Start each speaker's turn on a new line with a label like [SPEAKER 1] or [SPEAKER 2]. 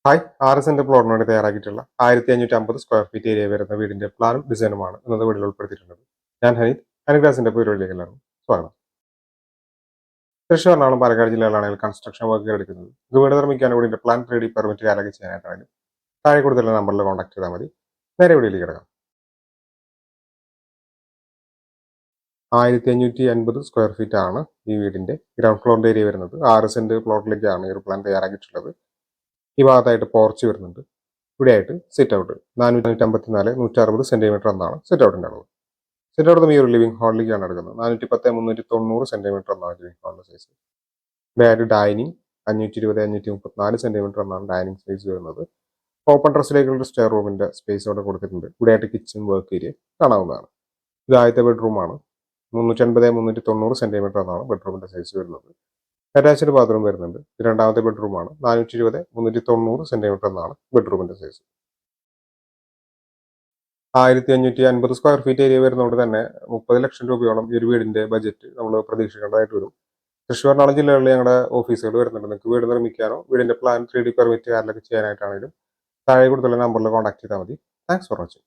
[SPEAKER 1] Hi, 6 saint പ്ലോട്ടിന് വേണ്ടി തയ്യാറാക്കിയിട്ടുള്ള 1550 square feet area വരുന്ന വീടിന്റെ പ്ലാനും ഡിസൈനുമാണ് ഇന്നത്തെ വീഡിയോയിൽ ഉൾപ്പെടുത്തിയിട്ടുള്ളത്. ഞാൻ ഹനീത്, ഹനിഗ്രാസിന്റെ പരിപാടിയിലേക്ക് എല്ലാവർക്കും സ്വാഗതം. തൃശ്ശൂർ, എറണാകുളം, പാലക്കാട് ജില്ലകളിലാണെങ്കിൽ കൺസ്ട്രക്ഷൻ വർക്കുകൾ എടുക്കുന്നത്. ഇത് വീട് നിർമ്മിക്കാൻ വീടിന്റെ പ്ലാൻ 3D പെർമിറ്റ് കാലൊക്കെ ചെയ്യാനായിട്ടാണ്. താഴെ കൊടുത്തുള്ള നമ്പറിൽ കോൺടാക്ട് ചെയ്താൽ മതി. നേരെ വീഡിയോയിലേക്ക് കിടക്കാം. 1550 സ്ക്വയർ ഫീറ്റ് ആണ് ഈ വീടിന്റെ ഗ്രൗണ്ട് ഫ്ലോറിന്റെ ഏരിയ വരുന്നത്. 6 സെന്റ് പ്ലോട്ടിലേക്കാണ് ഈ ഒരു പ്ലാൻ തയ്യാറാക്കിയിട്ടുള്ളത്. ഈ ഭാഗത്തായിട്ട് പോർച്ച് വരുന്നുണ്ട്. ഇവിടെയായിട്ട് സിറ്റ് ഔട്ട് 454 160 സെന്റിമീറ്റർ എന്നാണ് സിറ്റ് ഔട്ടിന്റെ അളവ്. സിറ്റ് ഔട്ട് ഈ ഒരു ലിവിംഗ് ഹാളിലേക്കാണ് എടുക്കുന്നത്. 410 390 സെന്റിമീറ്റർ എന്നാണ് ലിവിംഗ് ഹാളിന്റെ സൈസ്. ഇവിടെയായിട്ട് ഡൈനിങ് 520 534 സെന്റിമീറ്റർ എന്നാണ് ഡൈനിങ് സൈസ് വരുന്നത്. ഓപ്പൺ ഡ്രസ്സിലേക്കുള്ള സ്റ്റെയർ റൂമിന്റെ സ്പേസ് അവിടെ കൊടുത്തിട്ടുണ്ട്. ഇവിടെയായിട്ട് കിച്ചൺ വർക്ക് ഏരിയ കാണാവുന്നതാണ്. ഇത് ആദ്യത്തെ ബെഡ്റൂമാണ്. 350 390 സെന്റിമീറ്റർ എന്നാണ് ബെഡ്റൂമിന്റെ സൈസ് വരുന്നത്. അറ്റാച്ച്ഡ് ബാത്റൂം വരുന്നുണ്ട്. ഇത് രണ്ടാമത്തെ ബെഡ്റൂമാണ്. 420 390 സെന്റിമീറ്റർ എന്നാണ് ബെഡ്റൂമിന്റെ സൈസ്. 1550 സ്ക്വയർ ഫീറ്റ് ഏരിയ വരുന്നതുകൊണ്ട് തന്നെ 30 ലക്ഷം രൂപയോളം ഈ ഒരു വീടിന്റെ ബജറ്റ് നമ്മൾ പ്രതീക്ഷിക്കേണ്ടതായിട്ട് വരും. തൃശ്ശൂർ, എറണാകുളം ജില്ലകളിൽ ഞങ്ങളുടെ ഓഫീസുകൾ വരുന്നുണ്ട്. നിങ്ങൾക്ക് വീട് നിർമ്മിക്കാനോ വീടിന്റെ പ്ലാൻ 3D പെർമിറ്റ് കാര്യങ്ങളൊക്കെ ചെയ്യാനായിട്ടാണെങ്കിലും താഴെ കൊടുത്തുള്ള നമ്പറിൽ കോൺടാക്ട് ചെയ്താൽ മതി. Thanks for watching.